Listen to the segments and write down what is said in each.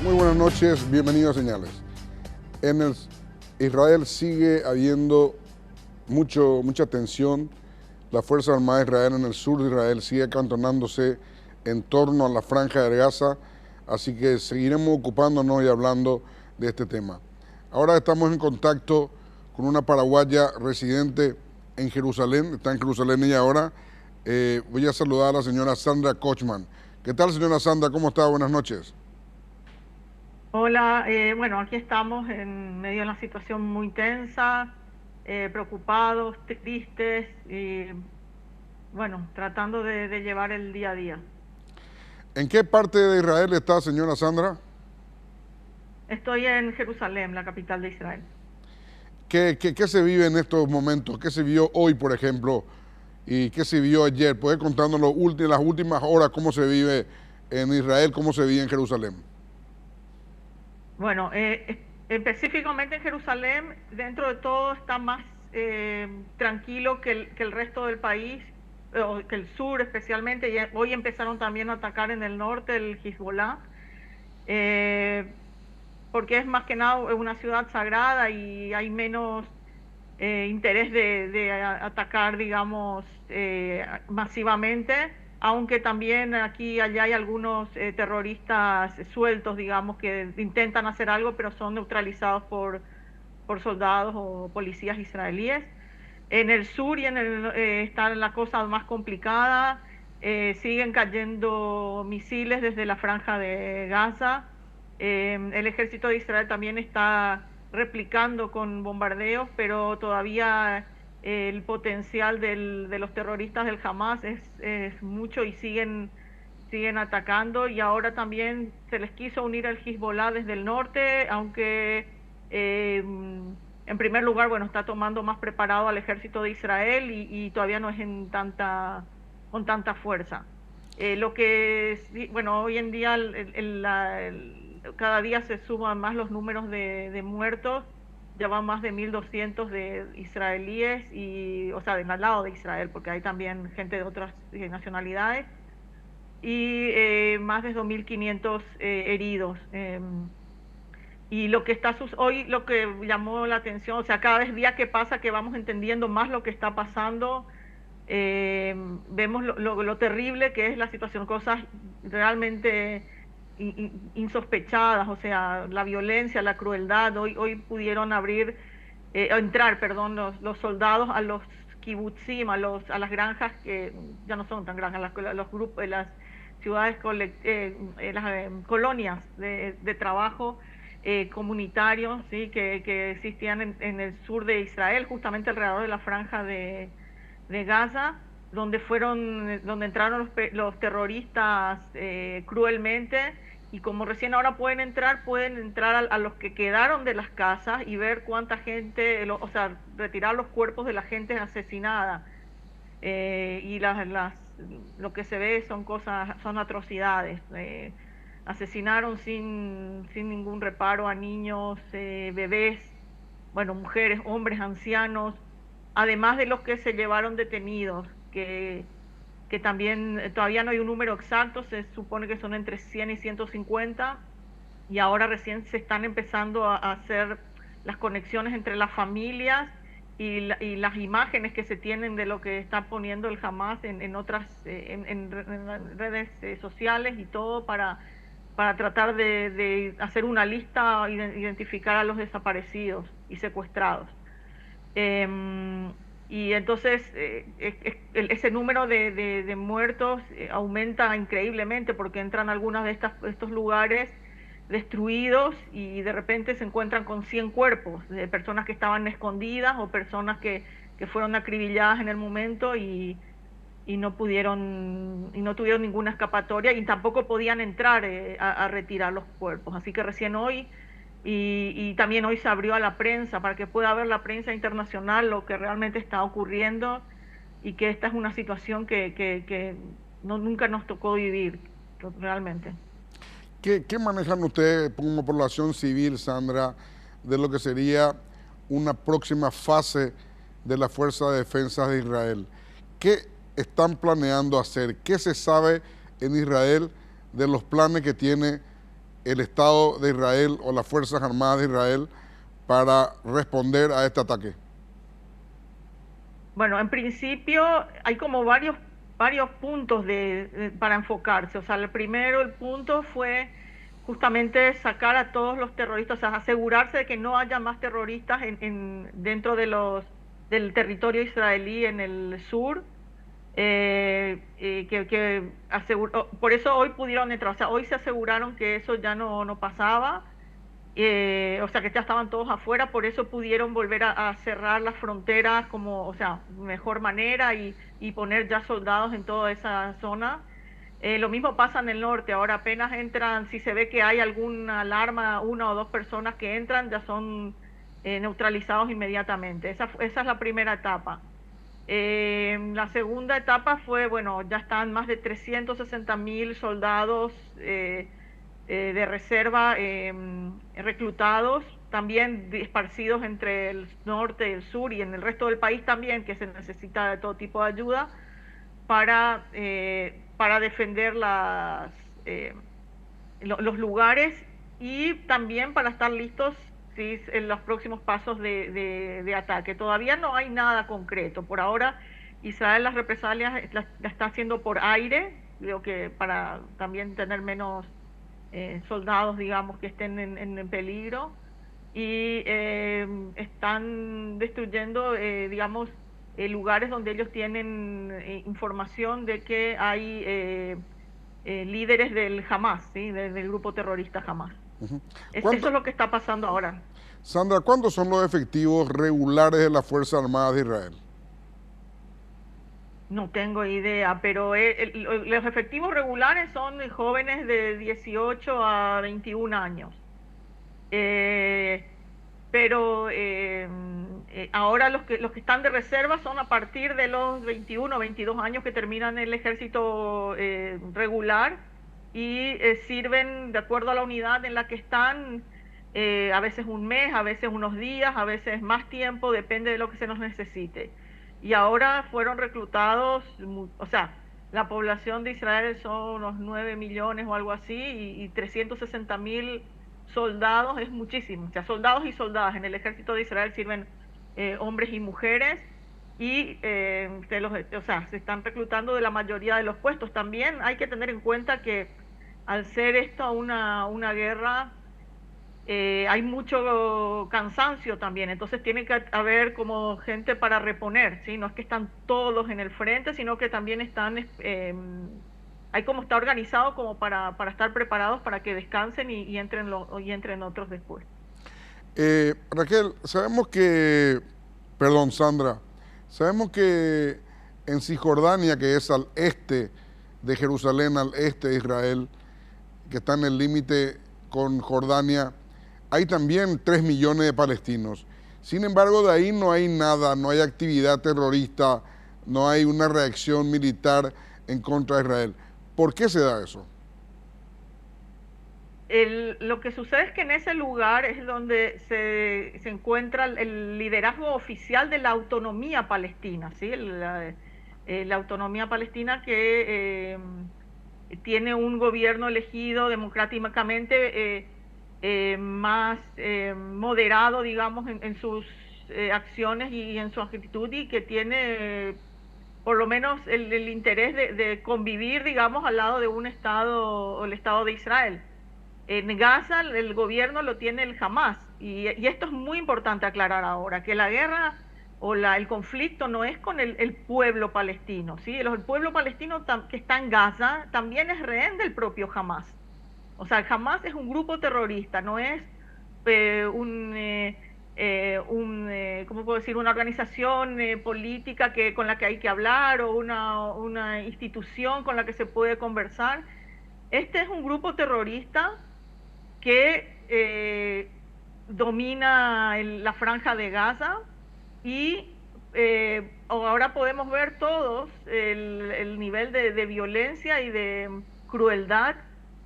Muy buenas noches, bienvenidos a Señales. En Israel sigue habiendo mucha tensión. La Fuerza Armada de Israel en el sur de Israel sigue acantonándose en torno a la Franja de Gaza, así que seguiremos ocupándonos y hablando de este tema. Ahora estamos en contacto con una paraguaya residente en Jerusalén, está en Jerusalén ella ahora. Voy a saludar a la señora Sandra Kochman. ¿Qué tal, señora Sandra? ¿Cómo está? Buenas noches. Hola, bueno, aquí estamos en medio de una situación muy tensa, preocupados, tristes y bueno, tratando de llevar el día a día. ¿En qué parte de Israel está, señora Sandra? Estoy en Jerusalén, la capital de Israel. ¿Qué se vive en estos momentos? ¿Qué se vio hoy, por ejemplo? ¿Y qué se vio ayer? ¿Puede contarnos las últimas horas cómo se vive en Israel, cómo se vive en Jerusalén? Bueno, específicamente en Jerusalén, dentro de todo está más tranquilo que el resto del país, o que el sur especialmente. Hoy empezaron también a atacar en el norte el Hezbollah. Eh, Porque es más que nada una ciudad sagrada y hay menos interés de atacar, digamos, masivamente, aunque también aquí y allá hay algunos terroristas sueltos, digamos, que intentan hacer algo, pero son neutralizados por soldados o policías israelíes. En el sur y está la cosa más complicada. Siguen cayendo misiles desde la franja de Gaza. El ejército de Israel también está replicando con bombardeos, pero todavía el potencial de los terroristas del Hamas es mucho y siguen atacando. Y ahora también se les quiso unir al Hezbollah desde el norte, aunque en primer lugar, bueno, está tomando más preparado al ejército de Israel y todavía no es con tanta fuerza. Lo que, bueno, hoy en día cada día se suman más los números de muertos, ya van más de 1.200 de israelíes, o sea, del lado de Israel, porque hay también gente de otras nacionalidades, y más de 2.500 heridos. Y lo que hoy, lo que llamó la atención, o sea, cada vez día que pasa que vamos entendiendo más lo que está pasando, vemos lo terrible que es la situación, cosas realmente insospechadas, o sea, la violencia, la crueldad. Hoy pudieron entrar, perdón, los soldados a los kibutzim, a las granjas que ya no son tan granjas, los grupos, las ciudades, las colonias de trabajo comunitarios, ¿sí? Que existían en el sur de Israel, justamente alrededor de la franja de Gaza, donde entraron los terroristas cruelmente. Y como recién ahora pueden entrar a los que quedaron de las casas y ver cuánta gente, o sea, retirar los cuerpos de la gente asesinada. Y lo que se ve son atrocidades. Asesinaron sin ningún reparo a niños, bebés, bueno, mujeres, hombres, ancianos, además de los que se llevaron detenidos, que también todavía no hay un número exacto, se supone que son entre 100 y 150, y ahora recién se están empezando a hacer las conexiones entre las familias y las imágenes que se tienen de lo que está poniendo el Hamas en otras en redes sociales y todo para tratar de hacer una lista, identificar a los desaparecidos y secuestrados. Y entonces ese número de muertos aumenta increíblemente porque entran algunos de estos lugares destruidos y de repente se encuentran con 100 cuerpos de personas que estaban escondidas o personas que fueron acribilladas en el momento y no tuvieron ninguna escapatoria y tampoco podían entrar a retirar los cuerpos. Así que recién hoy y también hoy se abrió a la prensa para que pueda ver la prensa internacional lo que realmente está ocurriendo y que esta es una situación que nunca nos tocó vivir realmente. ¿Qué manejan ustedes como población civil, Sandra, de lo que sería una próxima fase de la Fuerza de Defensa de Israel? ¿Qué están planeando hacer? ¿Qué se sabe en Israel de los planes que tiene el Estado de Israel o las Fuerzas Armadas de Israel para responder a este ataque? Bueno, en principio hay como varios puntos para enfocarse. O sea, el punto fue justamente sacar a todos los terroristas, o sea, asegurarse de que no haya más terroristas dentro del territorio israelí en el sur. Por eso hoy pudieron entrar, o sea, hoy se aseguraron que eso ya no pasaba. O sea que ya estaban todos afuera, por eso pudieron volver a cerrar las fronteras como, o sea, mejor manera y poner ya soldados en toda esa zona. Lo mismo pasa en el norte, ahora apenas entran, si se ve que hay alguna alarma, una o dos personas que entran, ya son neutralizados inmediatamente. Esa es la primera etapa. La segunda etapa fue, bueno, ya están más de 360.000 soldados de reserva reclutados, también esparcidos entre el norte y el sur y en el resto del país también, que se necesita de todo tipo de ayuda para defender eh, los lugares y también para estar listos, ¿sí?, en los próximos pasos de ataque. Todavía no hay nada concreto. Por ahora, Israel las represalias la está haciendo por aire, creo que para también tener menos soldados, digamos, que estén en peligro, y están destruyendo, digamos, lugares donde ellos tienen información de que hay líderes del Hamas, ¿sí?, del grupo terrorista Hamas. Ujú. Eso es lo que está pasando ahora. Sandra, ¿cuántos son los efectivos regulares de las Fuerzas Armadas de Israel? No tengo idea, pero los efectivos regulares son jóvenes de 18 a 21 años. Pero ahora los que están de reserva son a partir de los 21 o 22 años que terminan el ejército regular y sirven de acuerdo a la unidad en la que están, a veces un mes, a veces unos días, a veces más tiempo, depende de lo que se nos necesite. Y ahora fueron reclutados, o sea, la población de Israel son unos 9 millones o algo así, y 360.000 soldados es muchísimo. O sea, soldados y soldadas en el ejército de Israel sirven hombres y mujeres, y o sea, se están reclutando de la mayoría de los puestos. También hay que tener en cuenta que al ser esto una guerra, hay mucho cansancio también, entonces tiene que haber como gente para reponer, ¿sí? No es que están todos en el frente, sino que también hay como está organizado como para estar preparados para que descansen y entren otros después. Raquel, Sandra, sabemos que en Cisjordania, que es al este de Jerusalén, al este de Israel, que está en el límite con Jordania, hay también 3 millones de palestinos. Sin embargo, de ahí no hay nada, no hay actividad terrorista, no hay una reacción militar en contra de Israel. ¿Por qué se da eso? Lo que sucede es que en ese lugar es donde se encuentra el liderazgo oficial de la autonomía palestina, ¿sí? La autonomía palestina que tiene un gobierno elegido democráticamente, más moderado, digamos, en sus acciones y en su actitud, y que tiene por lo menos el interés de convivir, digamos, al lado de un Estado, el Estado de Israel. En Gaza el gobierno lo tiene el Hamas, y esto es muy importante aclarar ahora, que la guerra o el conflicto no es con el pueblo palestino, ¿sí? El pueblo palestino que está en Gaza también es rehén del propio Hamas. O sea, el Hamas es un grupo terrorista, no es ¿cómo puedo decir?, una organización política con la que hay que hablar, o una institución con la que se puede conversar. Este es un grupo terrorista que domina la franja de Gaza, y ahora podemos ver todos el nivel de violencia y de crueldad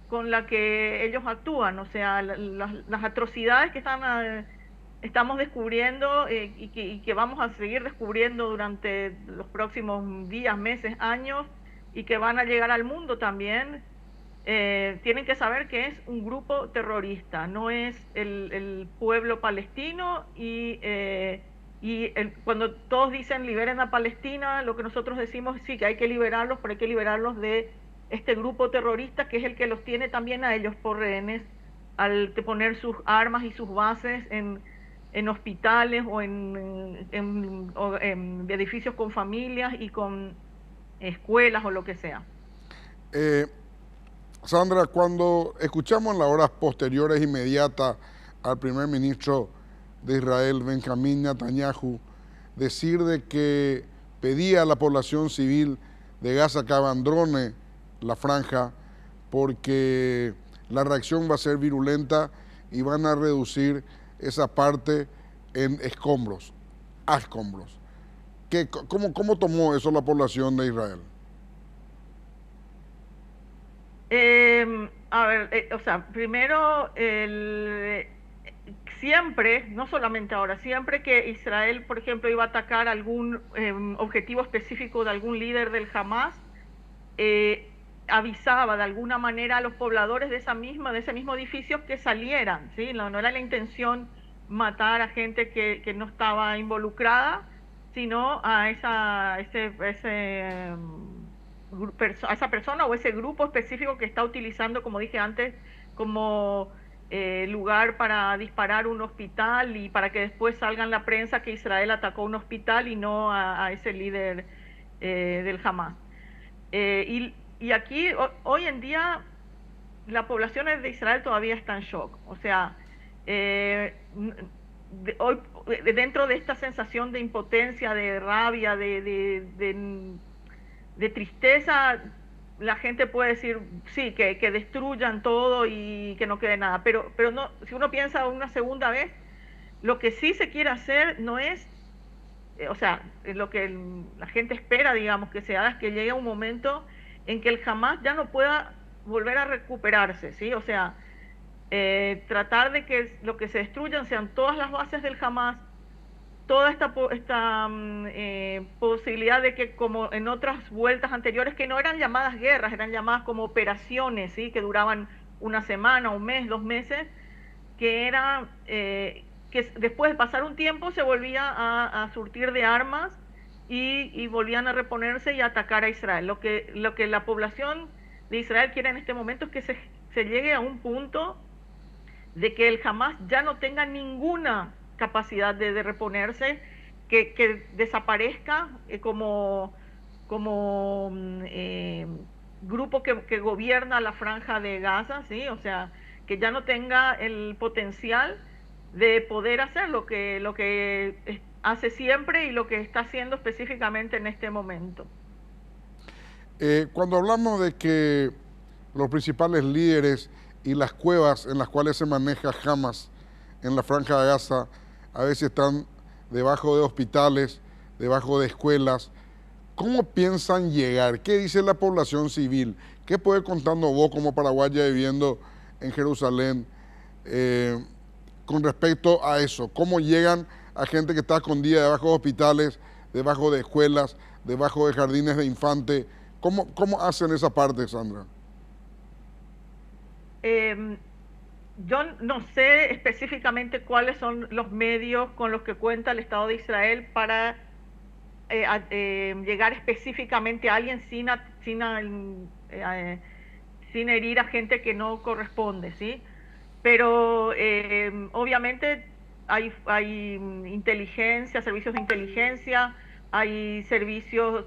con la que ellos actúan. O sea, las atrocidades que estamos descubriendo, y que vamos a seguir descubriendo durante los próximos días, meses, años, y que van a llegar al mundo también, tienen que saber que es un grupo terrorista, no es el pueblo palestino cuando todos dicen liberen a Palestina, lo que nosotros decimos sí que hay que liberarlos, pero hay que liberarlos de este grupo terrorista que es el que los tiene también a ellos por rehenes al poner sus armas y sus bases en hospitales o en edificios con familias y con escuelas o lo que sea. Eh, Sandra, cuando escuchamos en las horas posteriores inmediatas al primer ministro de Israel, Benjamín Netanyahu, decir de que pedía a la población civil de Gaza que abandone la franja porque la reacción va a ser virulenta y van a reducir esa parte en escombros, a escombros. ¿Cómo tomó eso la población de Israel? A ver, o sea, primero, siempre, no solamente ahora, siempre que Israel, por ejemplo, iba a atacar algún objetivo específico de algún líder del Hamas, avisaba de alguna manera a los pobladores de ese mismo edificio que salieran, ¿sí? No era la intención matar a gente que no estaba involucrada, sino a a esa persona o ese grupo específico que está utilizando, como dije antes, como lugar para disparar un hospital y para que después salga en la prensa que Israel atacó un hospital y no a ese líder del Hamas. Y aquí, hoy en día, la población de Israel todavía está en shock. O sea, hoy, dentro de esta sensación de impotencia, de rabia, de tristeza, la gente puede decir, sí, que destruyan todo y que no quede nada. Pero no, si uno piensa una segunda vez, lo que sí se quiere hacer no es, o sea, lo que la gente espera, digamos, que se haga es que llegue un momento en que el Hamas ya no pueda volver a recuperarse, ¿sí? O sea, tratar de que lo que se destruyan sean todas las bases del Hamas, toda esta posibilidad de que, como en otras vueltas anteriores, que no eran llamadas guerras, eran llamadas como operaciones, ¿sí? Que duraban una semana, un mes, 2 meses, que era que después de pasar un tiempo se volvía a surtir de armas y volvían a reponerse y a atacar a Israel. Lo que la población de Israel quiere en este momento es que se llegue a un punto de que el Hamas ya no tenga ninguna capacidad de reponerse, que desaparezca como grupo que gobierna la franja de Gaza, ¿sí? O sea, que ya no tenga el potencial de poder hacer lo que hace siempre y lo que está haciendo específicamente en este momento. Cuando hablamos de que los principales líderes y las cuevas en las cuales se maneja Hamas en la franja de Gaza a veces están debajo de hospitales, debajo de escuelas, ¿cómo piensan llegar? ¿Qué dice la población civil? ¿Qué puede contando vos como paraguaya viviendo en Jerusalén con respecto a eso? ¿Cómo llegan a gente que está escondida debajo de hospitales, debajo de escuelas, debajo de jardines de infantes? ¿Cómo hacen esa parte, Sandra? Yo no sé específicamente cuáles son los medios con los que cuenta el Estado de Israel para llegar específicamente a alguien sin herir a gente que no corresponde, ¿sí? Pero obviamente hay inteligencia, servicios de inteligencia, hay servicios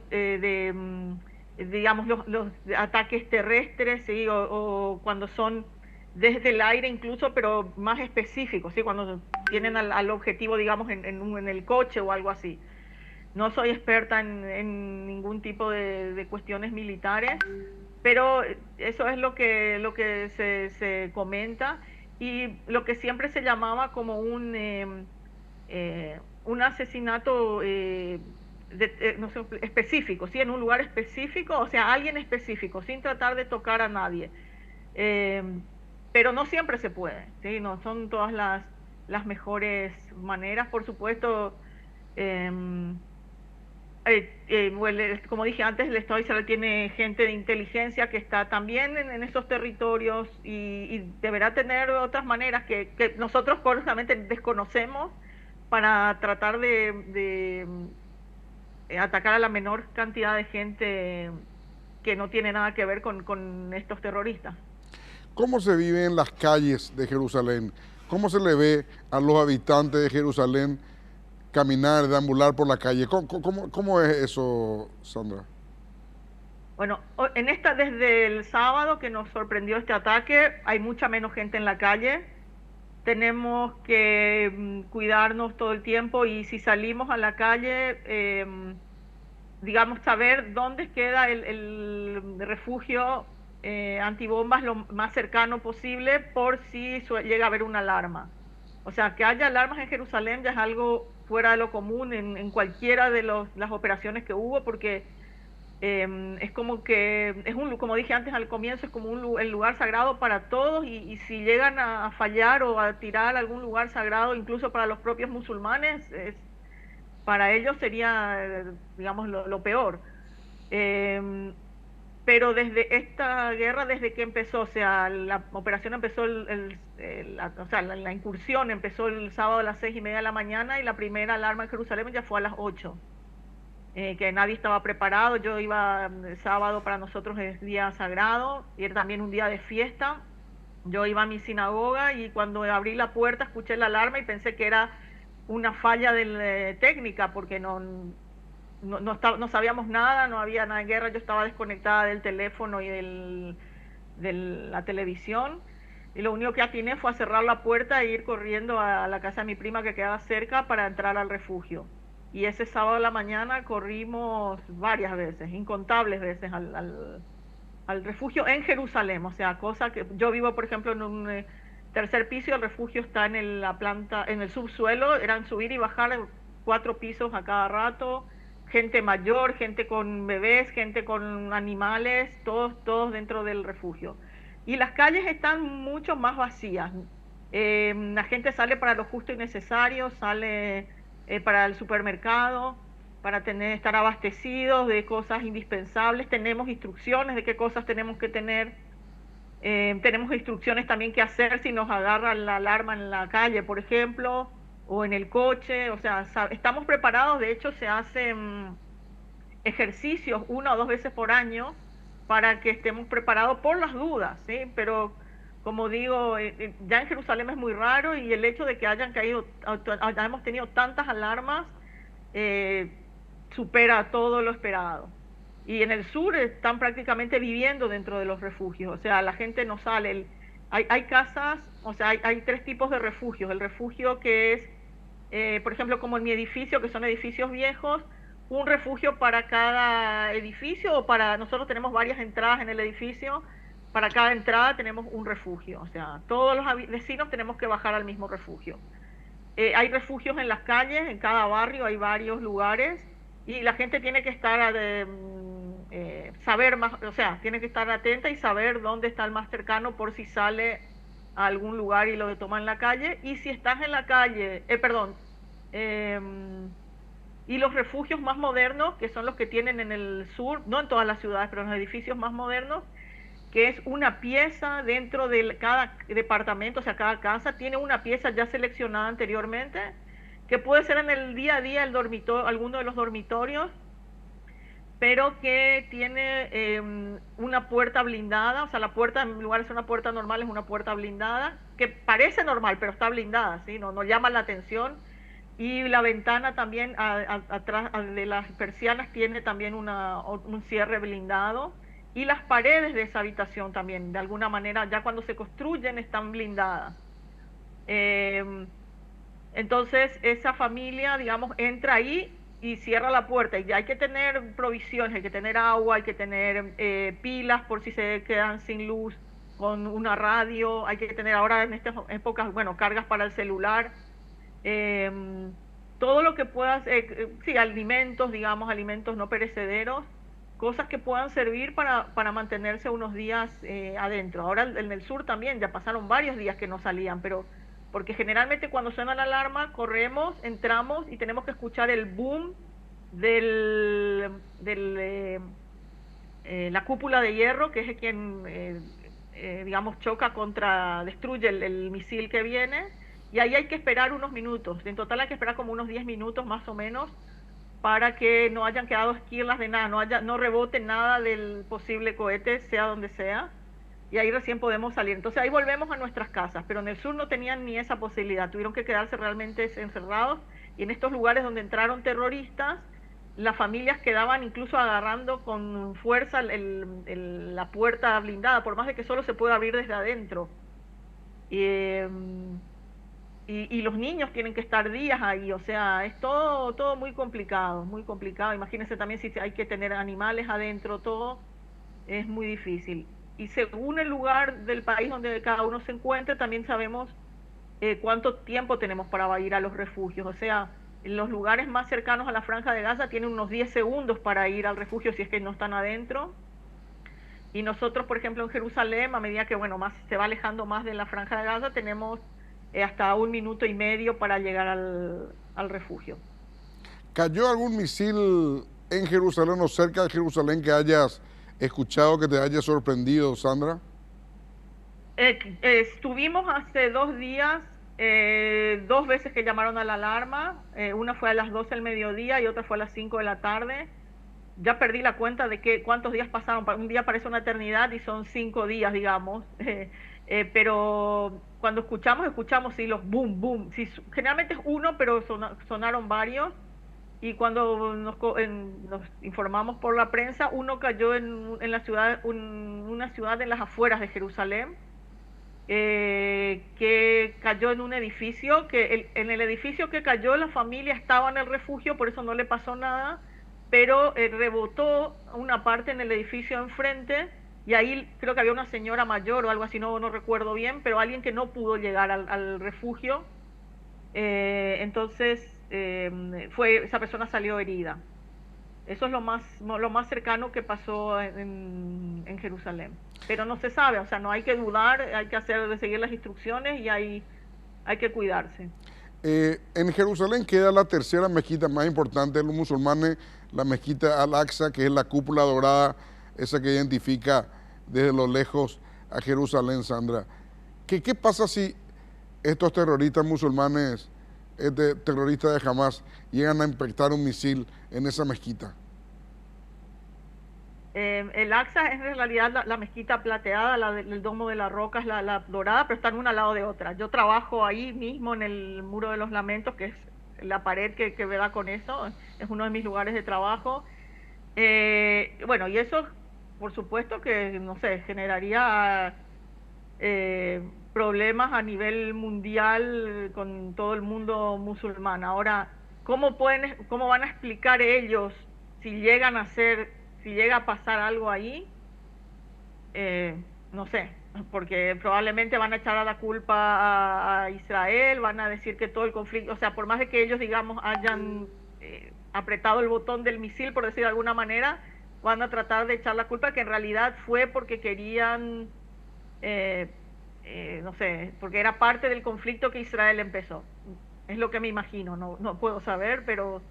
digamos, los ataques terrestres, ¿sí? O cuando son desde el aire incluso, pero más específicos, ¿sí? Cuando tienen al objetivo, digamos, en el coche o algo así. No soy experta en ningún tipo de cuestiones militares, pero eso es lo que se comenta y lo que siempre se llamaba como un asesinato no sé, específico, ¿sí? En un lugar específico, o sea, alguien específico, sin tratar de tocar a nadie. Eh, pero no siempre se puede, ¿sí? No son todas las mejores maneras, por supuesto. como dije antes, el Estado de Israel tiene gente de inteligencia que está también en esos territorios y deberá tener otras maneras que nosotros correctamente desconocemos para tratar de atacar a la menor cantidad de gente que no tiene nada que ver con estos terroristas. ¿Cómo se vive en las calles de Jerusalén? ¿Cómo se le ve a los habitantes de Jerusalén caminar, deambular por la calle? ¿Cómo es eso, Sandra? Bueno, desde el sábado que nos sorprendió este ataque, hay mucha menos gente en la calle. Tenemos que cuidarnos todo el tiempo y si salimos a la calle, digamos, saber dónde queda el refugio antibombas lo más cercano posible por si llega a haber una alarma. O sea, que haya alarmas en Jerusalén ya es algo fuera de lo común en cualquiera de las operaciones que hubo, porque es como que, como dije antes al comienzo, es como el lugar sagrado para todos y si llegan a fallar o a tirar algún lugar sagrado, incluso para los propios musulmanes, para ellos sería, digamos, lo peor. Pero desde esta guerra, desde que empezó, o sea, la operación empezó, o sea, la incursión empezó el sábado a las 6:30 de la mañana y la primera alarma en Jerusalén ya fue a las 8, que nadie estaba preparado. Yo iba, el sábado para nosotros es día sagrado y era también un día de fiesta. Yo iba a mi sinagoga y cuando abrí la puerta escuché la alarma y pensé que era una falla técnica porque no sabíamos nada, no había nada de guerra, yo estaba desconectada del teléfono y de la televisión, y lo único que atiné fue a cerrar la puerta e ir corriendo a la casa de mi prima que quedaba cerca para entrar al refugio. Y ese sábado a la mañana corrimos varias veces, incontables veces al refugio en Jerusalén, o sea, cosa que yo vivo, por ejemplo, en un tercer piso y el refugio está en la planta, en el subsuelo, eran subir y bajar 4 pisos a cada rato, gente mayor, gente con bebés, gente con animales, todos dentro del refugio. Y las calles están mucho más vacías. La gente sale para lo justo y necesario, sale para el supermercado, para estar abastecidos de cosas indispensables. Tenemos instrucciones de qué cosas tenemos que tener. Tenemos instrucciones también qué hacer si nos agarra la alarma en la calle, por ejemplo, o en el coche. O sea, estamos preparados. De hecho, se hacen ejercicios 1 o 2 veces por año para que estemos preparados por las dudas, ¿sí? Pero como digo, ya en Jerusalén es muy raro y el hecho de que hayamos tenido tantas alarmas supera todo lo esperado. Y en el sur están prácticamente viviendo dentro de los refugios, o sea, la gente no sale. Hay casas, o sea, hay 3 tipos de refugios. El refugio que es, por ejemplo, como en mi edificio, que son edificios viejos, un refugio para cada edificio, o nosotros tenemos varias entradas en el edificio, para cada entrada tenemos un refugio, o sea, todos los vecinos tenemos que bajar al mismo refugio. Hay refugios en las calles, en cada barrio hay varios lugares, y la gente tiene que estar, saber más, o sea, tiene que estar atenta y saber dónde está el más cercano por si sale a algún lugar y lo toma en la calle. Y si estás en la calle, y los refugios más modernos, que son los que tienen en el sur, no en todas las ciudades, pero en los edificios más modernos, que es una pieza dentro de cada departamento, o sea, cada casa tiene una pieza ya seleccionada anteriormente, que puede ser en el día a día alguno de los dormitorios, pero que tiene una puerta blindada. O sea, la puerta, en lugar de ser una puerta normal, es una puerta blindada, que parece normal, pero está blindada, ¿sí? No llama la atención. Y la ventana también, atrás de las persianas, tiene también un cierre blindado. Y las paredes de esa habitación también, de alguna manera, ya cuando se construyen, están blindadas. Entonces, esa familia, digamos, entra ahí y cierra la puerta. Y ya hay que tener provisiones, hay que tener agua, hay que tener pilas por si se quedan sin luz, con una radio. Hay que tener ahora en estas épocas, bueno, cargas para el celular. Todo lo que puedas, sí, alimentos, digamos, alimentos no perecederos, cosas que puedan servir para mantenerse unos días adentro. Ahora en el sur también ya pasaron varios días que no salían, pero porque generalmente cuando suena la alarma corremos, entramos y tenemos que escuchar el boom la cúpula de hierro, que es quien, digamos, destruye el misil que viene, y ahí hay que esperar unos minutos. En total hay que esperar como unos 10 minutos más o menos para que no hayan quedado esquirlas de nada, no rebote nada del posible cohete, sea donde sea, y ahí recién podemos salir. Entonces ahí volvemos a nuestras casas, pero en el sur no tenían ni esa posibilidad, tuvieron que quedarse realmente encerrados, y en estos lugares donde entraron terroristas, las familias quedaban incluso agarrando con fuerza la puerta blindada, por más de que solo se puede abrir desde adentro. Y los niños tienen que estar días ahí, o sea, es todo muy complicado, muy complicado. Imagínense también si hay que tener animales adentro, todo es muy difícil. Y según el lugar del país donde cada uno se encuentre, también sabemos cuánto tiempo tenemos para ir a los refugios. O sea, en los lugares más cercanos a la Franja de Gaza tienen unos 10 segundos para ir al refugio si es que no están adentro. Y nosotros, por ejemplo, en Jerusalén, a medida que más se va alejando más de la Franja de Gaza, tenemos hasta 1 minuto y medio para llegar al refugio. ¿Cayó algún misil en Jerusalén o cerca de Jerusalén que hayas escuchado, que te haya sorprendido, Sandra? Estuvimos hace 2 días, 2 veces que llamaron a la alarma. Una fue a las 12 del mediodía y otra fue a las 5 de la tarde. Ya perdí la cuenta de cuántos días pasaron. Un día parece una eternidad y son 5 días, digamos. Pero cuando escuchamos sí, los boom, boom. Sí, generalmente es uno, pero sonaron varios. Y cuando nos informamos por la prensa, uno cayó en la ciudad, una ciudad en las afueras de Jerusalén, que cayó en un edificio, en el edificio que cayó la familia estaba en el refugio, por eso no le pasó nada, pero rebotó una parte en el edificio enfrente, y ahí creo que había una señora mayor o algo así, no recuerdo bien, pero alguien que no pudo llegar al refugio, entonces esa persona salió herida. Eso es lo más cercano que pasó en Jerusalén. Pero no se sabe, o sea, no hay que dudar, hay que seguir las instrucciones y hay que cuidarse. En Jerusalén queda la tercera mezquita más importante de los musulmanes, la mezquita Al-Aqsa, que es la cúpula dorada, esa que identifica desde lo lejos a Jerusalén, Sandra. ¿Qué pasa si estos terroristas musulmanes, terroristas de Hamas, llegan a impactar un misil en esa mezquita? El Aqsa es en realidad la mezquita plateada, el domo de la roca es la dorada, pero están una al lado de otra. Yo trabajo ahí mismo en el Muro de los Lamentos, que es la pared que me da con eso, es uno de mis lugares de trabajo. Bueno, y eso, por supuesto que, no sé, generaría problemas a nivel mundial con todo el mundo musulmán. Ahora, ¿cómo van a explicar ellos si llega a pasar algo ahí? No sé, porque probablemente van a echar a la culpa a Israel, van a decir que todo el conflicto, o sea, por más de que ellos, digamos, hayan apretado el botón del misil, por decir de alguna manera, van a tratar de echar la culpa que en realidad fue porque querían, no sé, porque era parte del conflicto que Israel empezó. Es lo que me imagino, no puedo saber, pero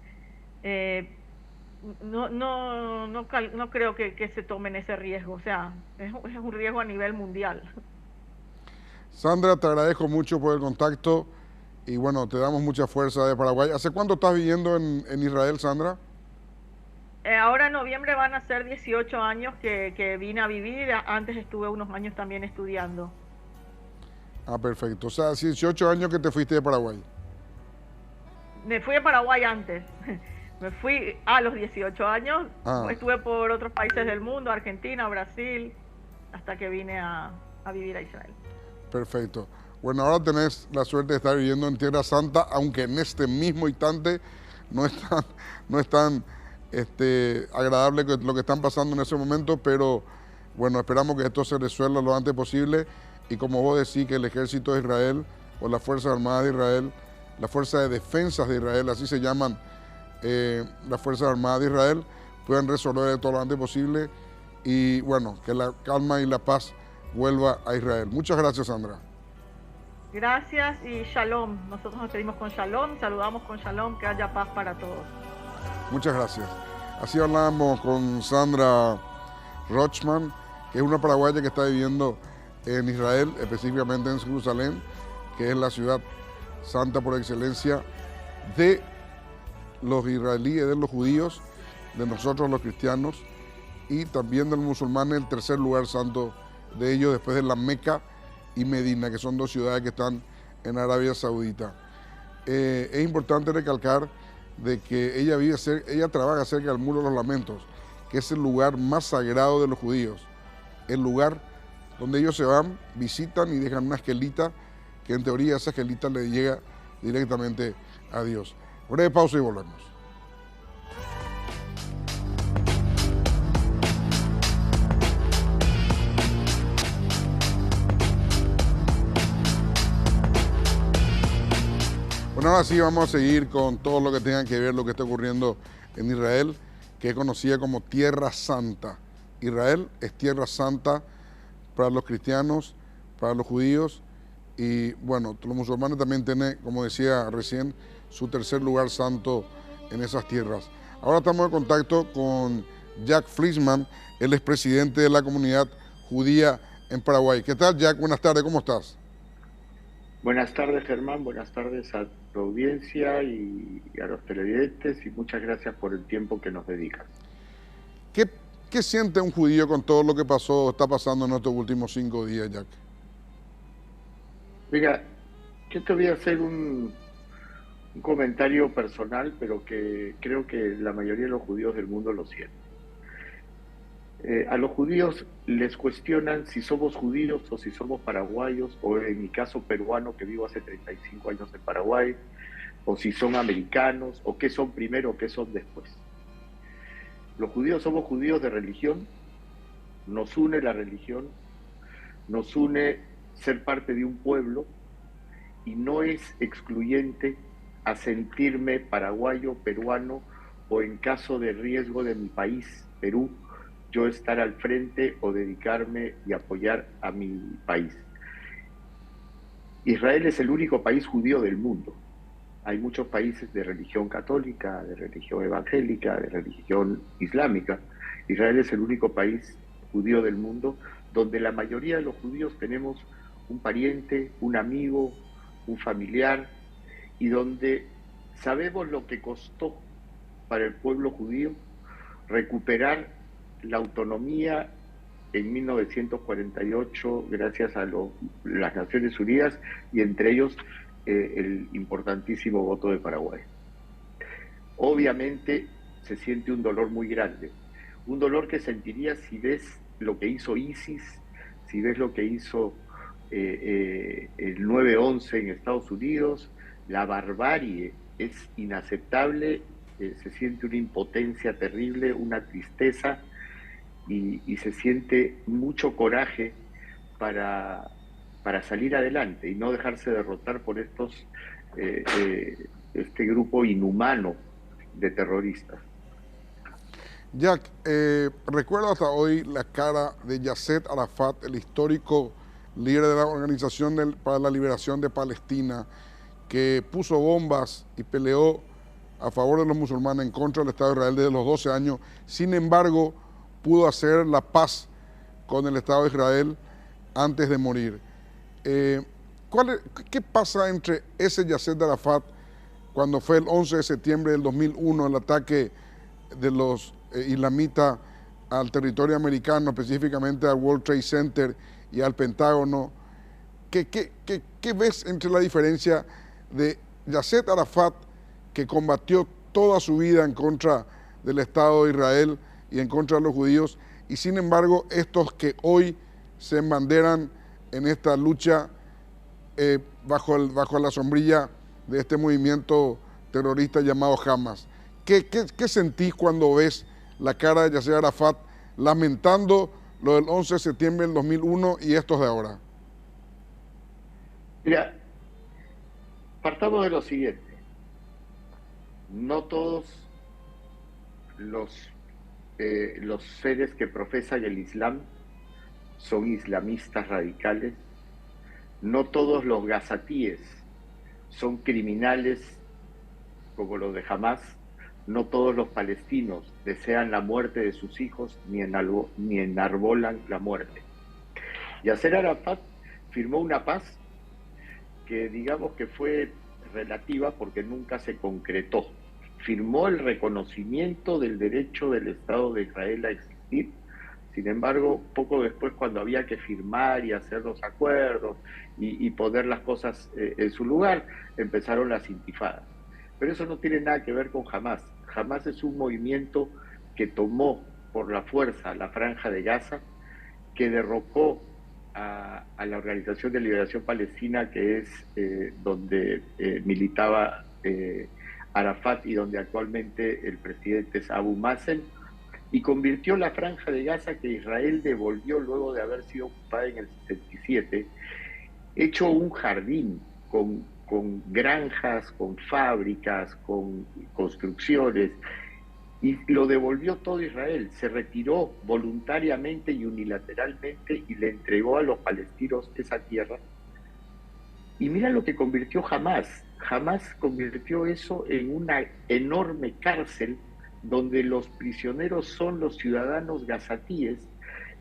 no creo que se tomen ese riesgo, o sea, es un riesgo a nivel mundial. Sandra, te agradezco mucho por el contacto y bueno, te damos mucha fuerza de Paraguay. ¿Hace cuánto estás viviendo en Israel, Sandra? Ahora en noviembre van a ser 18 años que vine a vivir, antes estuve unos años también estudiando. Ah, perfecto, o sea, 18 años que te fuiste de Paraguay. Me fui de Paraguay antes. Me fui a los 18 años, estuve por otros países del mundo, Argentina, Brasil, hasta que vine a vivir a Israel. Perfecto. Bueno, ahora tenés la suerte de estar viviendo en Tierra Santa, aunque en este mismo instante no es tan agradable lo que están pasando en ese momento, pero bueno, esperamos que esto se resuelva lo antes posible y como vos decís, que el ejército de Israel o las Fuerzas Armadas de Israel, las Fuerzas de Defensas de Israel, así se llaman, las Fuerzas Armadas de Israel, puedan resolver esto lo antes posible y bueno, que la calma y la paz vuelva a Israel. Muchas gracias, Sandra. Gracias y shalom. Nosotros nos pedimos con shalom, saludamos con shalom, que haya paz para todos. Muchas gracias. Así hablábamos con Sandra Rochman, que es una paraguaya que está viviendo en Israel, específicamente en Jerusalén, que es la ciudad santa por excelencia de los israelíes, de los judíos, de nosotros los cristianos y también de los musulmanes, el tercer lugar santo de ellos después de la Meca y Medina, que son dos ciudades que están en Arabia Saudita. Es importante recalcar de que ella trabaja cerca del Muro de los Lamentos, que es el lugar más sagrado de los judíos, el lugar donde ellos se van, visitan y dejan una esquelita, que en teoría esa esquelita le llega directamente a Dios. Breve pausa y volvemos. Bueno, ahora sí vamos a seguir con todo lo que tenga que ver lo que está ocurriendo en Israel, que es conocida como Tierra Santa. Israel es Tierra Santa para los cristianos, para los judíos y bueno, los musulmanes también tienen, como decía recién, su tercer lugar santo en esas tierras. Ahora estamos en contacto con Jack Flisman, él es presidente de la comunidad judía en Paraguay. ¿Qué tal, Jack? Buenas tardes, ¿cómo estás? Buenas tardes, Germán. Buenas tardes a tu audiencia y a los televidentes y muchas gracias por el tiempo que nos dedicas. ¿Qué siente un judío con todo lo que está pasando en estos últimos 5 días, Jack? Mira, yo te voy a hacer un comentario personal, pero que creo que la mayoría de los judíos del mundo lo sienten. A los judíos les cuestionan si somos judíos o si somos paraguayos, o en mi caso peruano, que vivo hace 35 años en Paraguay, o si son americanos, o qué son primero o qué son después. Los judíos somos judíos de religión, nos une la religión, nos une ser parte de un pueblo, y no es excluyente a sentirme paraguayo, peruano, o en caso de riesgo de mi país, Perú, yo estar al frente o dedicarme y apoyar a mi país. Israel es el único país judío del mundo. Hay muchos países de religión católica, de religión evangélica, de religión islámica. Israel es el único país judío del mundo donde la mayoría de los judíos tenemos un pariente, un amigo, un familiar, y donde sabemos lo que costó para el pueblo judío recuperar la autonomía en 1948 gracias a las Naciones Unidas y entre ellos el importantísimo voto de Paraguay. Obviamente se siente un dolor muy grande, un dolor que sentiría si ves lo que hizo ISIS, si ves lo que hizo el 9/11 en Estados Unidos. La barbarie es inaceptable, se siente una impotencia terrible, una tristeza y se siente mucho coraje para salir adelante y no dejarse derrotar por este grupo inhumano de terroristas. Jack, recuerdo hasta hoy la cara de Yasser Arafat, el histórico líder de la Organización para la Liberación de Palestina, que puso bombas y peleó a favor de los musulmanes en contra del Estado de Israel desde los 12 años. Sin embargo, pudo hacer la paz con el Estado de Israel antes de morir. ¿Qué pasa entre ese Yasser Arafat cuando fue el 11 de septiembre del 2001, el ataque de los islamitas al territorio americano, específicamente al World Trade Center y al Pentágono? ¿Qué ves entre la diferencia de Yasser Arafat, que combatió toda su vida en contra del Estado de Israel y en contra de los judíos, y sin embargo estos que hoy se embanderan en esta lucha bajo la sombrilla de este movimiento terrorista llamado Hamas? ¿Qué sentís cuando ves la cara de Yasser Arafat lamentando lo del 11 de septiembre del 2001 y estos de ahora? Mira, partamos de lo siguiente. No todos los seres que profesan el Islam son islamistas radicales. No todos los gazatíes son criminales como los de Hamas. no todos los palestinos desean la muerte de sus hijos ni enarbolan la muerte. Yasser Arafat firmó una paz que digamos que fue relativa porque nunca se concretó. Firmó el reconocimiento del derecho del Estado de Israel a existir. Sin embargo, poco después, cuando había que firmar y hacer los acuerdos y poner las cosas en su lugar, empezaron las intifadas. Pero eso no tiene nada que ver con Hamás. Hamás es un movimiento que tomó por la fuerza la Franja de Gaza, que derrocó a la Organización de Liberación Palestina, que es donde militaba Arafat y donde actualmente el presidente es Abu Mazen, y convirtió la Franja de Gaza, que Israel devolvió luego de haber sido ocupada en el 67, hecho un jardín con granjas, con fábricas, con construcciones, y lo devolvió todo Israel. Se retiró voluntariamente y unilateralmente y le entregó a los palestinos esa tierra. Y mira lo que convirtió Hamás. Hamás convirtió eso en una enorme cárcel donde los prisioneros son los ciudadanos gazatíes,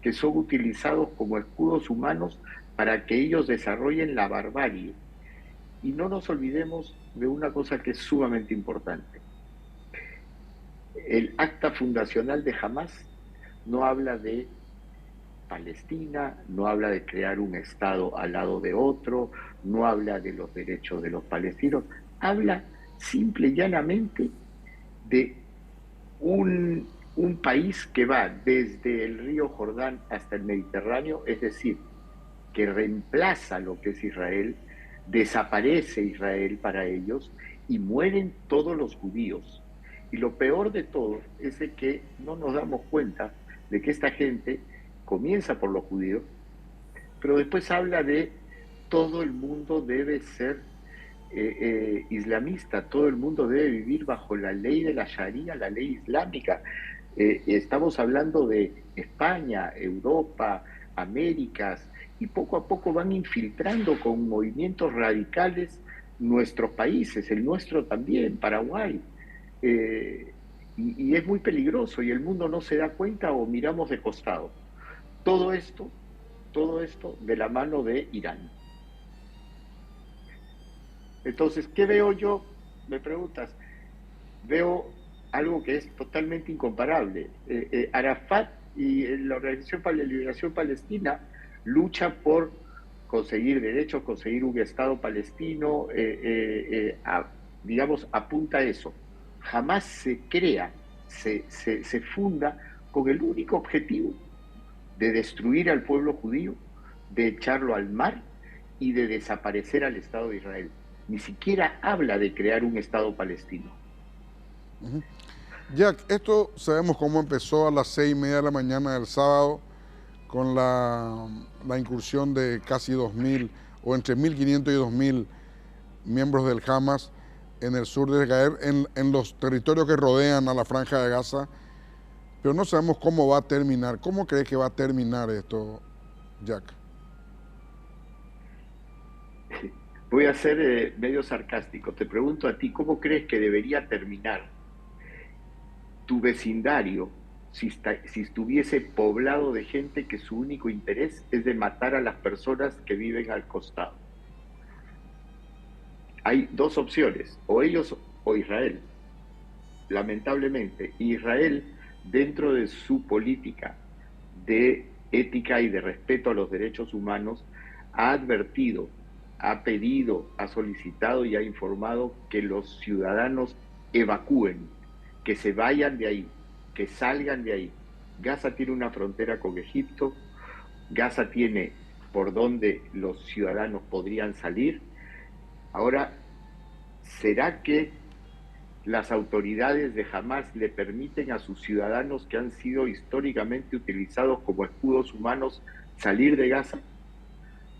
que son utilizados como escudos humanos para que ellos desarrollen la barbarie. Y no nos olvidemos de una cosa que es sumamente importante. El acta fundacional de Hamás no habla de Palestina, no habla de crear un Estado al lado de otro, no habla de los derechos de los palestinos, habla simple y llanamente de un país que va desde el río Jordán hasta el Mediterráneo, es decir, que reemplaza lo que es Israel, desaparece Israel para ellos y mueren todos los judíos. Y lo peor de todo es de que no nos damos cuenta de que esta gente comienza por los judíos, pero después habla de todo el mundo debe ser islamista, todo el mundo debe vivir bajo la ley de la Sharia, la ley islámica. Estamos hablando de España, Europa, Américas, y poco a poco van infiltrando con movimientos radicales nuestros países, el nuestro también, Paraguay. Y es muy peligroso y el mundo no se da cuenta o miramos de costado. Todo esto de la mano de Irán. Entonces, ¿qué veo yo? Me preguntas. Veo algo que es totalmente incomparable. Arafat y la Organización para la Liberación Palestina luchan por conseguir derechos, conseguir un Estado palestino, digamos, apunta a eso. Jamás se crea, se funda con el único objetivo de destruir al pueblo judío, de echarlo al mar y de desaparecer al Estado de Israel. Ni siquiera habla de crear un Estado palestino. Jack, esto sabemos cómo empezó a las 6:30 de la mañana del sábado con la incursión de casi 2.000 o entre 1.500 y 2.000 miembros del Hamas en el sur de Israel, en los territorios que rodean a la Franja de Gaza, pero no sabemos cómo va a terminar. ¿Cómo crees que va a terminar esto, Jack? Voy a ser medio sarcástico. Te pregunto a ti, ¿cómo crees que debería terminar tu vecindario si estuviese poblado de gente que su único interés es de matar a las personas que viven al costado? Hay dos opciones, o ellos o Israel. Lamentablemente, Israel, dentro de su política de ética y de respeto a los derechos humanos, ha advertido, ha pedido, ha solicitado y ha informado que los ciudadanos evacúen, que se vayan de ahí, que salgan de ahí. Gaza tiene una frontera con Egipto, Gaza tiene por donde los ciudadanos podrían salir. Ahora, ¿será que las autoridades de Hamás le permiten a sus ciudadanos que han sido históricamente utilizados como escudos humanos salir de Gaza?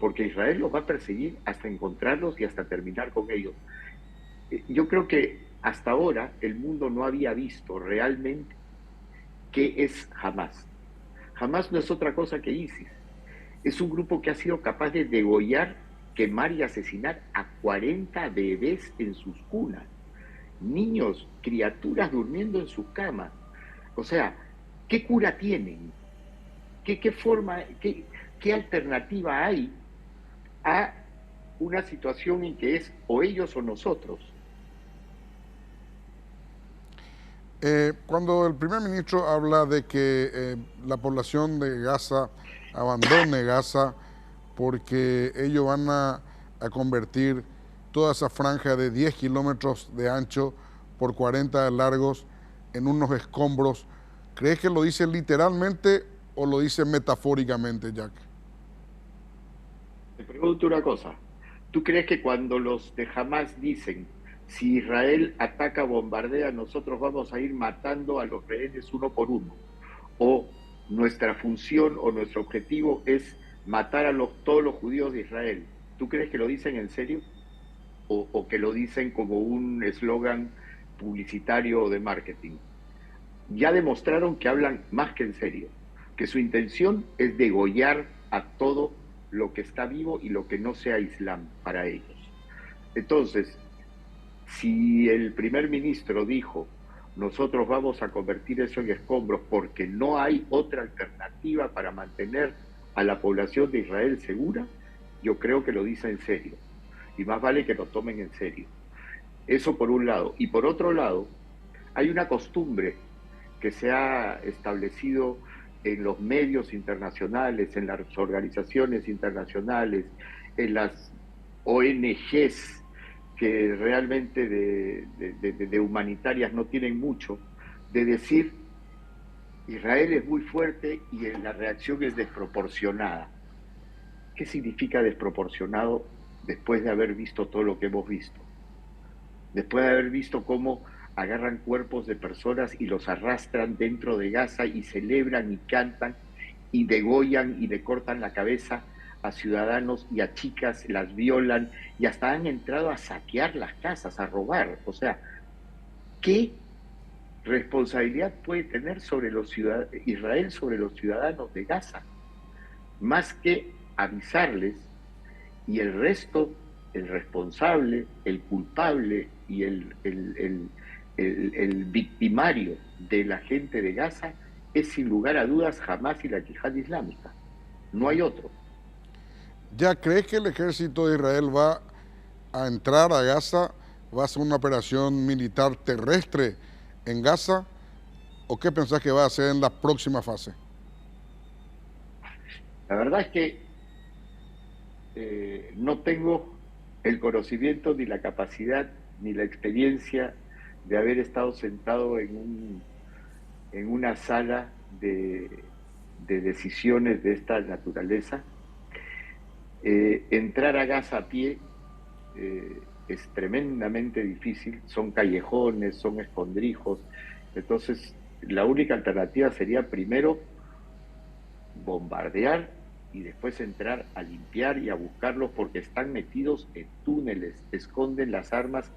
Porque Israel los va a perseguir hasta encontrarlos y hasta terminar con ellos. Yo creo que hasta ahora el mundo no había visto realmente qué es Hamás. Hamás no es otra cosa que ISIS. Es un grupo que ha sido capaz de degollar, quemar y asesinar a 40 bebés en sus cunas. niños, criaturas durmiendo en sus camas. O sea, ¿qué cura tienen? ¿Qué forma, qué alternativa hay a una situación en que es o ellos o nosotros? Cuando el primer ministro habla de que la población de Gaza abandone Gaza porque ellos van a convertir toda esa franja de 10 kilómetros de ancho por 40 de largos en unos escombros, ¿crees que lo dice literalmente o lo dice metafóricamente, Jack? Te pregunto una cosa. ¿Tú crees que cuando los de Hamas dicen, si Israel ataca, bombardea, nosotros vamos a ir matando a los rehenes uno por uno? ¿O nuestra función o nuestro objetivo es matar a todos los judíos de Israel? ¿Tú crees que lo dicen en serio? ¿O que lo dicen como un eslogan publicitario o de marketing? Ya demostraron que hablan más que en serio, que su intención es degollar a todo lo que está vivo y lo que no sea Islam para ellos. Entonces, si el primer ministro dijo, nosotros vamos a convertir eso en escombros porque no hay otra alternativa para mantener a la población de Israel segura, yo creo que lo dice en serio. Y más vale que lo tomen en serio. Eso por un lado. Y por otro lado, hay una costumbre que se ha establecido en los medios internacionales, en las organizaciones internacionales, en las ONGs que realmente de humanitarias no tienen mucho, de decir Israel es muy fuerte y la reacción es desproporcionada. ¿Qué significa desproporcionado después de haber visto todo lo que hemos visto? Después de haber visto cómo agarran cuerpos de personas y los arrastran dentro de Gaza y celebran y cantan y degollan y le cortan la cabeza a ciudadanos y a chicas, las violan y hasta han entrado a saquear las casas, a robar. O sea, ¿qué responsabilidad puede tener sobre Israel sobre los ciudadanos de Gaza? Más que avisarles y el resto, el responsable, el culpable y el victimario de la gente de Gaza es sin lugar a dudas Hamas y la Yihad Islámica. No hay otro. ¿Ya crees que el ejército de Israel va a entrar a Gaza, va a hacer una operación militar terrestre en Gaza? ¿O qué pensás que va a hacer en la próxima fase? La verdad es que no tengo el conocimiento ni la capacidad ni la experiencia de haber estado sentado en una sala de decisiones de esta naturaleza. Entrar a Gaza a pie es tremendamente difícil, son callejones, son escondrijos, entonces la única alternativa sería primero bombardear y después entrar a limpiar y a buscarlos porque están metidos en túneles, esconden las armas.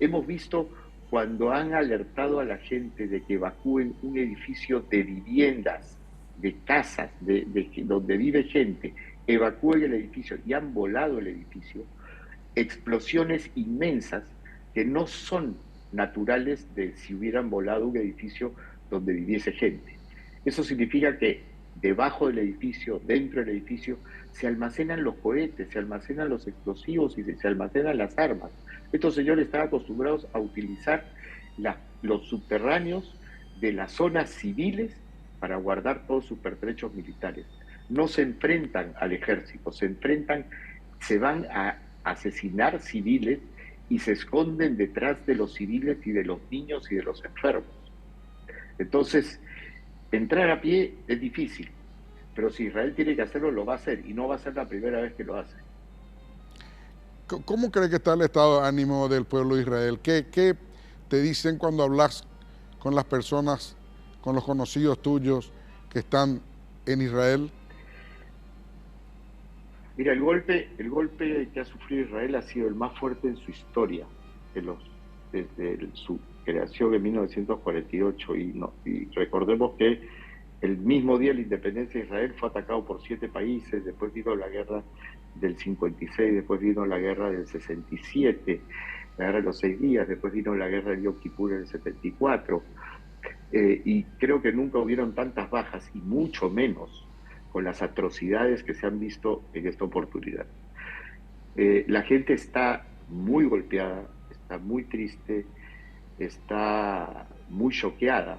Hemos visto cuando han alertado a la gente de que evacúen un edificio de viviendas, de casas, donde vive gente, evacúen el edificio y han volado el edificio, explosiones inmensas que no son naturales de si hubieran volado un edificio donde viviese gente. Eso significa que debajo del edificio, dentro del edificio, se almacenan los cohetes, se almacenan los explosivos y se almacenan las armas. Estos señores están acostumbrados a utilizar los subterráneos de las zonas civiles para guardar todos sus pertrechos militares. No se enfrentan al ejército, se van a asesinar civiles y se esconden detrás de los civiles y de los niños y de los enfermos. Entonces, entrar a pie es difícil, pero si Israel tiene que hacerlo, lo va a hacer y no va a ser la primera vez que lo hace. ¿Cómo cree que está el estado de ánimo del pueblo de Israel? ¿Qué te dicen cuando hablas con las personas, con los conocidos tuyos que están en Israel? Mira, el golpe que ha sufrido Israel ha sido el más fuerte en su historia, desde su creación en 1948. Y recordemos que el mismo día de la independencia de Israel fue atacado por 7 países, después vino la guerra del 56, después vino la guerra del 67. la guerra de los 6 días, después vino la guerra de Yom Kippur en el 74, y creo que nunca hubieron tantas bajas, y mucho menos con las atrocidades que se han visto en esta oportunidad. La gente está muy golpeada, está muy triste, está muy choqueada,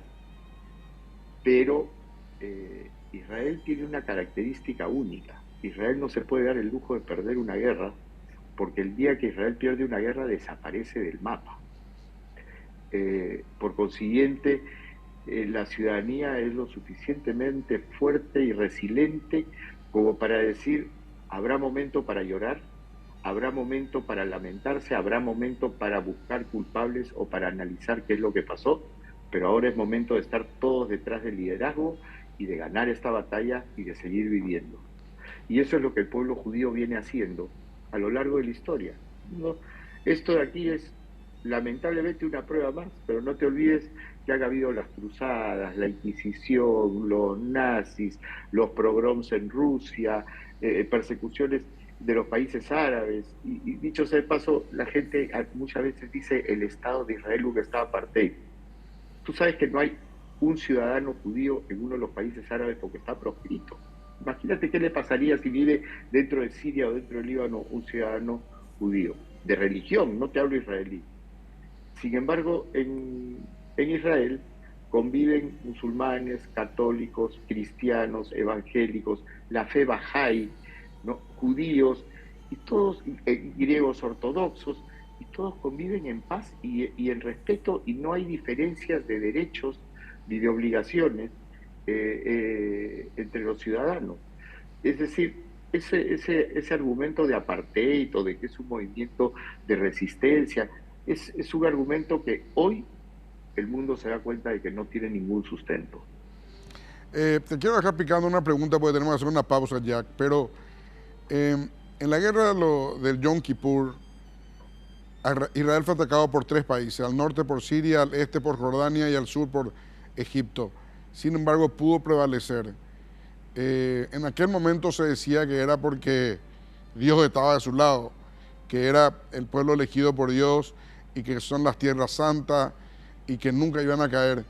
pero Israel tiene una característica única. Israel no se puede dar el lujo de perder una guerra, porque el día que Israel pierde una guerra desaparece del mapa. Por consiguiente, la ciudadanía es lo suficientemente fuerte y resiliente como para decir, habrá momento para llorar, habrá momento para lamentarse, habrá momento para buscar culpables o para analizar qué es lo que pasó, pero ahora es momento de estar todos detrás del liderazgo y de ganar esta batalla y de seguir viviendo. Y eso es lo que el pueblo judío viene haciendo a lo largo de la historia. ¿No? Esto de aquí es lamentablemente una prueba más, pero no te olvides que han habido las cruzadas, la Inquisición, los nazis, los pogroms en Rusia, persecuciones de los países árabes, y dicho sea de paso, la gente muchas veces dice el Estado de Israel un Estado apartheid. Tú sabes que no hay un ciudadano judío en uno de los países árabes porque está proscrito. Imagínate qué le pasaría si vive dentro de Siria o dentro del Líbano un ciudadano judío, de religión, no te hablo israelí. Sin embargo, en Israel conviven musulmanes, católicos, cristianos, evangélicos, la fe Bahá'í, ¿no? Judíos, y todos griegos ortodoxos, y todos conviven en paz y en respeto, y no hay diferencias de derechos ni de obligaciones entre los ciudadanos. Es decir, ese argumento de apartheid o de que es un movimiento de resistencia, es un argumento que hoy el mundo se da cuenta de que no tiene ningún sustento. Te quiero dejar picando una pregunta porque tenemos que hacer una pausa, Jack, pero en la guerra del Yom Kippur, Israel fue atacado por 3 países, al norte por Siria, al este por Jordania y al sur por Egipto. Sin embargo, pudo prevalecer. En aquel momento se decía que era porque Dios estaba de su lado, que era el pueblo elegido por Dios y que son las tierras santas y que nunca iban a caer.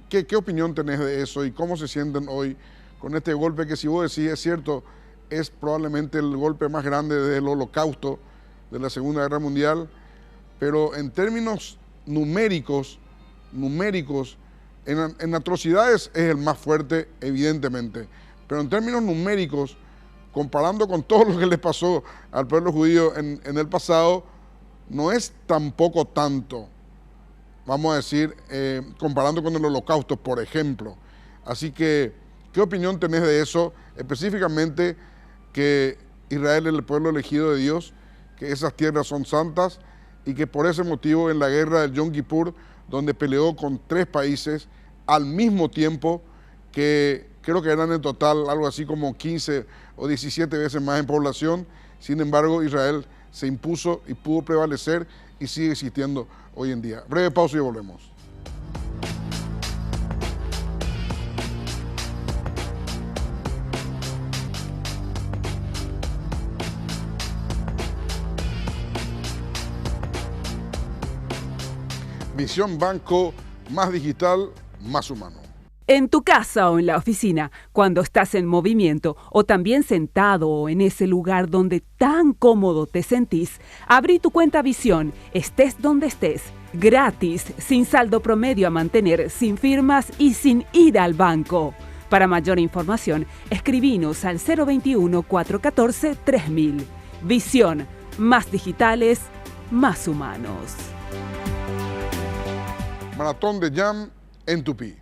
¿Qué opinión tenés de eso y cómo se sienten hoy con este golpe que, si vos decís, es cierto, es probablemente el golpe más grande desde el Holocausto, de la Segunda Guerra Mundial, pero en términos numéricos, en atrocidades es el más fuerte, evidentemente, pero en términos numéricos, comparando con todo lo que le pasó al pueblo judío en el pasado, no es tampoco tanto, vamos a decir, comparando con el Holocausto, por ejemplo. Así que, ¿qué opinión tenés de eso? Específicamente que Israel es el pueblo elegido de Dios, que esas tierras son santas y que por ese motivo en la guerra del Yom Kippur, donde peleó con 3 países al mismo tiempo, que creo que eran en total algo así como 15 o 17 veces más en población, sin embargo Israel se impuso y pudo prevalecer y sigue existiendo hoy en día. Breve pausa y volvemos. Visión Banco, más digital, más humano. En tu casa o en la oficina, cuando estás en movimiento o también sentado o en ese lugar donde tan cómodo te sentís, abrí tu cuenta Visión, estés donde estés, gratis, sin saldo promedio a mantener, sin firmas y sin ir al banco. Para mayor información, escribinos al 021-414-3000. Visión, más digitales, más humanos. Maratón de Jam en Tupí.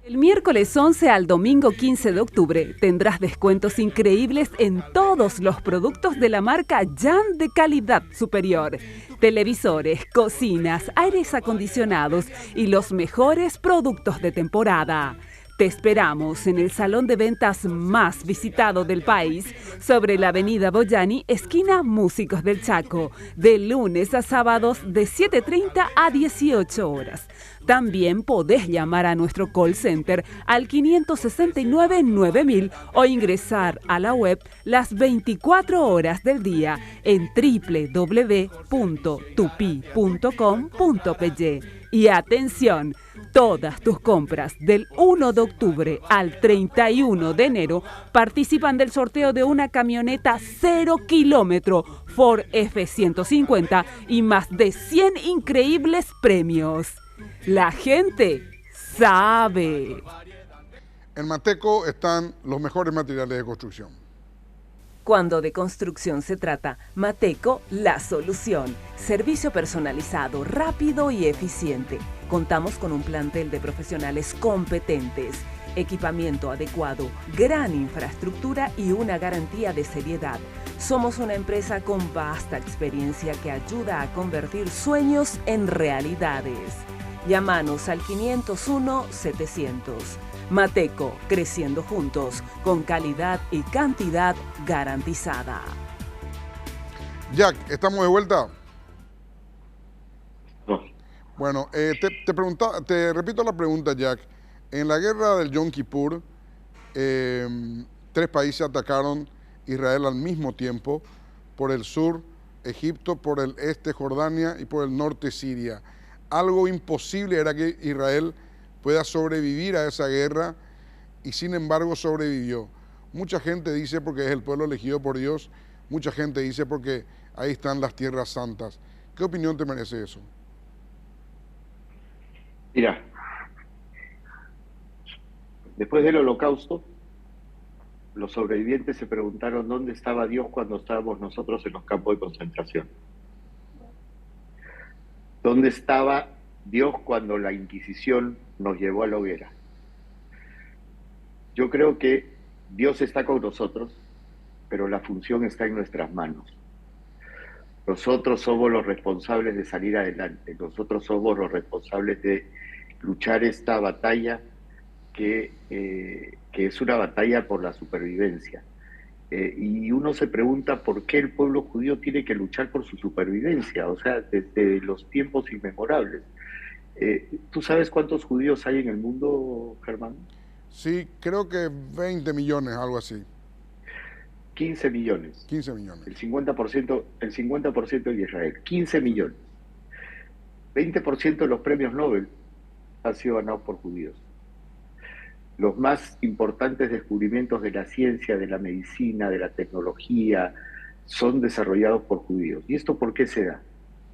El miércoles 11 al domingo 15 de octubre tendrás descuentos increíbles en todos los productos de la marca Jam de calidad superior. Televisores, cocinas, aires acondicionados y los mejores productos de temporada. Te esperamos en el salón de ventas más visitado del país, sobre la avenida Boyani, esquina Músicos del Chaco, de lunes a sábados de 7:30 a 18 horas. También podés llamar a nuestro call center al 569-9000 o ingresar a la web las 24 horas del día en www.tupi.com.py. Y atención, todas tus compras del 1 de octubre al 31 de enero participan del sorteo de una camioneta 0 kilómetro Ford F-150 y más de 100 increíbles premios. La gente sabe. En Mateco están los mejores materiales de construcción. Cuando de construcción se trata, Mateco, la solución. Servicio personalizado, rápido y eficiente. Contamos con un plantel de profesionales competentes, equipamiento adecuado, gran infraestructura y una garantía de seriedad. Somos una empresa con vasta experiencia que ayuda a convertir sueños en realidades. Llámanos al 501-700. Mateco, creciendo juntos, con calidad y cantidad garantizada. Jack, ¿estamos de vuelta? No. Bueno, te repito la pregunta, Jack. En la guerra del Yom Kippur, 3 países atacaron Israel al mismo tiempo, por el sur Egipto, por el este Jordania y por el norte Siria. Algo imposible era que Israel pueda sobrevivir a esa guerra, y sin embargo sobrevivió. Mucha gente dice porque es el pueblo elegido por Dios, mucha gente dice porque ahí están las tierras santas. ¿Qué opinión te merece eso? Mira, después del Holocausto, los sobrevivientes se preguntaron dónde estaba Dios cuando estábamos nosotros en los campos de concentración. ¿Dónde estaba Dios cuando la Inquisición nos llevó a la hoguera? Yo creo que Dios está con nosotros, pero la función está en nuestras manos. Nosotros somos los responsables de salir adelante, nosotros somos los responsables de luchar esta batalla que es una batalla por la supervivencia. Y uno se pregunta por qué el pueblo judío tiene que luchar por su supervivencia, o sea, desde los tiempos inmemorables. ¿Tú sabes cuántos judíos hay en el mundo, Germán? Sí, creo que 20 millones, algo así. 15 millones. 15 millones. El 50% de Israel. 15 millones. 20% de los premios Nobel han sido ganados por judíos. Los más importantes descubrimientos de la ciencia, de la medicina, de la tecnología, son desarrollados por judíos. ¿Y esto por qué se da?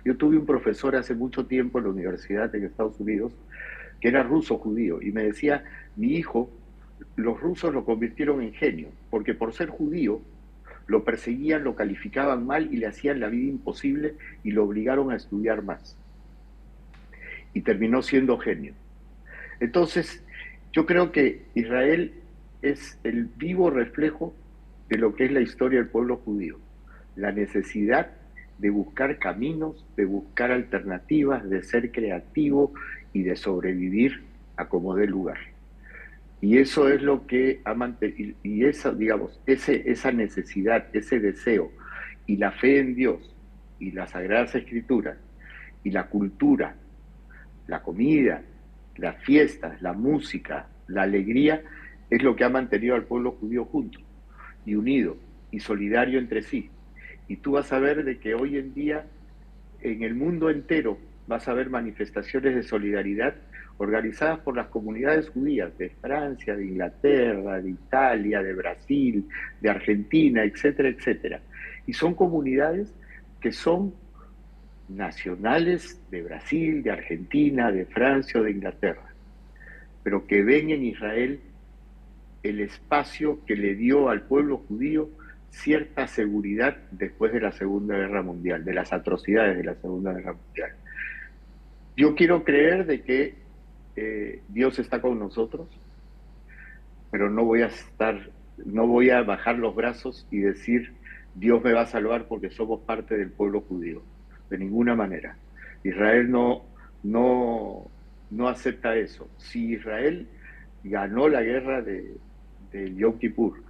Yo tuve un profesor hace mucho tiempo en la universidad en Estados Unidos que era ruso judío y me decía, mi hijo, los rusos lo convirtieron en genio, porque por ser judío lo perseguían, lo calificaban mal y le hacían la vida imposible y lo obligaron a estudiar más. Y terminó siendo genio. Entonces, yo creo que Israel es el vivo reflejo de lo que es la historia del pueblo judío. La necesidad de buscar caminos, de buscar alternativas, de ser creativo y de sobrevivir a como dé lugar. Y eso es lo que ha mantenido, y esa, digamos, esa necesidad, ese deseo, y la fe en Dios, y las Sagradas Escrituras, y la cultura, la comida, las fiestas, la música, la alegría, es lo que ha mantenido al pueblo judío junto, y unido, y solidario entre sí. Y tú vas a ver de que hoy en día, en el mundo entero, vas a ver manifestaciones de solidaridad organizadas por las comunidades judías de Francia, de Inglaterra, de Italia, de Brasil, de Argentina, etcétera, etcétera. Y son comunidades que son nacionales de Brasil, de Argentina, de Francia o de Inglaterra, pero que ven en Israel el espacio que le dio al pueblo judío cierta seguridad después de la Segunda Guerra Mundial, de las atrocidades de la Segunda Guerra Mundial. Yo quiero creer de que Dios está con nosotros, pero no voy a bajar los brazos y decir Dios me va a salvar porque somos parte del pueblo judío. De ninguna manera. Israel no acepta eso. Si Israel ganó la guerra de Yom Kippur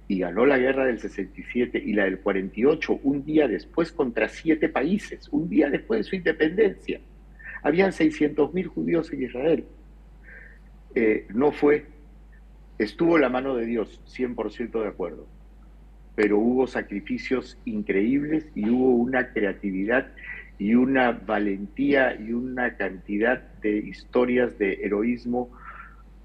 y ganó la guerra del 67 y la del 48 un día después contra 7 países, un día después de su independencia. Habían 600.000 judíos en Israel. No fue, estuvo la mano de Dios, 100% de acuerdo, pero hubo sacrificios increíbles y hubo una creatividad y una valentía y una cantidad de historias de heroísmo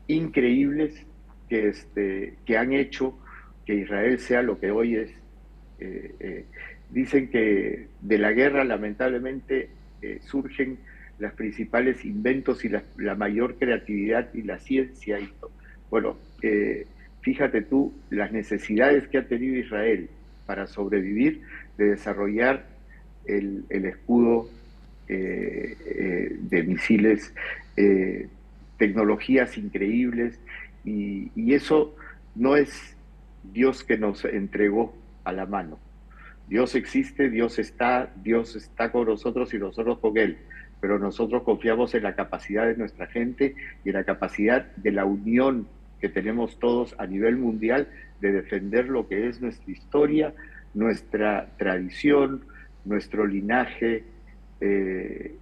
increíbles que han hecho que Israel sea lo que hoy es. Dicen que de la guerra lamentablemente surgen los principales inventos y la mayor creatividad y la ciencia. Bueno, fíjate tú las necesidades que ha tenido Israel para sobrevivir, de desarrollar el escudo de misiles, tecnologías increíbles, y eso no es Dios que nos entregó a la mano. Dios existe, Dios está con nosotros y nosotros con Él, pero nosotros confiamos en la capacidad de nuestra gente y en la capacidad de la unión que tenemos todos a nivel mundial de defender lo que es nuestra historia, nuestra tradición, nuestro linaje,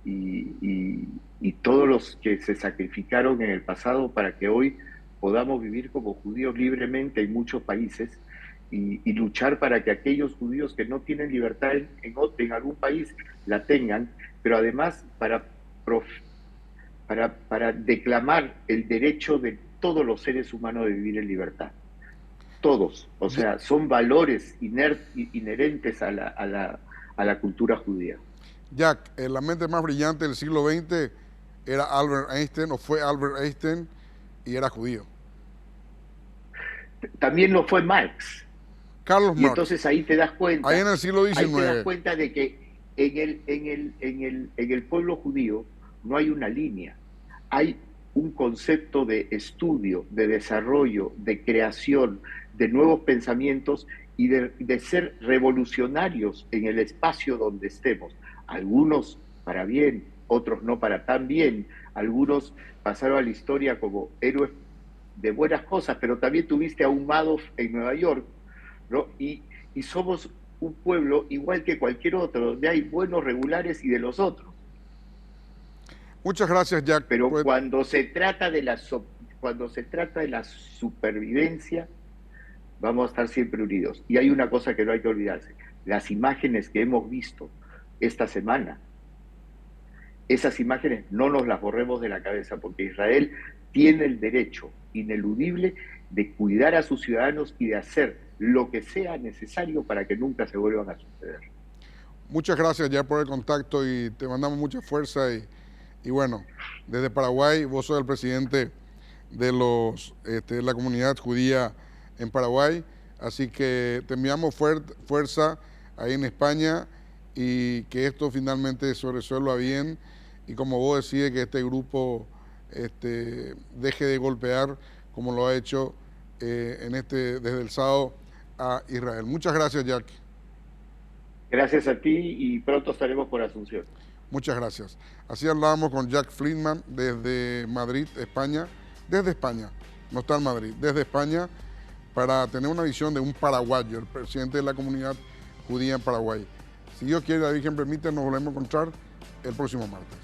y todos los que se sacrificaron en el pasado para que hoy podamos vivir como judíos libremente en muchos países y luchar para que aquellos judíos que no tienen libertad en algún país la tengan, pero además para declamar el derecho de todos los seres humanos de vivir en libertad. Todos, o sea, son valores inherentes a la cultura judía. Jack, la mente más brillante del siglo XX era Albert Einstein, o fue Albert Einstein, y era judío. También lo fue Marx. Carlos Marx. Y entonces ahí te das cuenta. Ahí en el siglo XIX. Ahí te das cuenta de que en el pueblo judío no hay una línea. Hay un concepto de estudio, de desarrollo, de creación, de nuevos pensamientos y de ser revolucionarios en el espacio donde estemos. Algunos para bien, otros no para tan bien. Algunos pasaron a la historia como héroes de buenas cosas, pero también tuviste a un Madoff en Nueva York, ¿no? Y somos un pueblo igual que cualquier otro, donde hay buenos regulares y de los otros. Muchas gracias, Jack. Pero cuando se trata de la supervivencia, vamos a estar siempre unidos. Y hay una cosa que no hay que olvidarse: las imágenes que hemos visto esta semana, esas imágenes no nos las borremos de la cabeza, porque Israel tiene el derecho ineludible de cuidar a sus ciudadanos y de hacer lo que sea necesario para que nunca se vuelvan a suceder. Muchas gracias ya por el contacto y te mandamos mucha fuerza y bueno, desde Paraguay, vos sos el presidente de la comunidad judía en Paraguay, así que te enviamos fuerza ahí en España y que esto finalmente se resuelva bien y, como vos decís, que este grupo deje de golpear como lo ha hecho desde el sábado a Israel. Muchas gracias, Jack. Gracias a ti y pronto estaremos por Asunción. Muchas gracias. Así hablábamos con Jack Friedman desde Madrid, España. Desde España, no está en Madrid, desde España, para tener una visión de un paraguayo, el presidente de la comunidad judía en Paraguay. Si Dios quiere, la Virgen permite, nos volvemos a encontrar el próximo martes.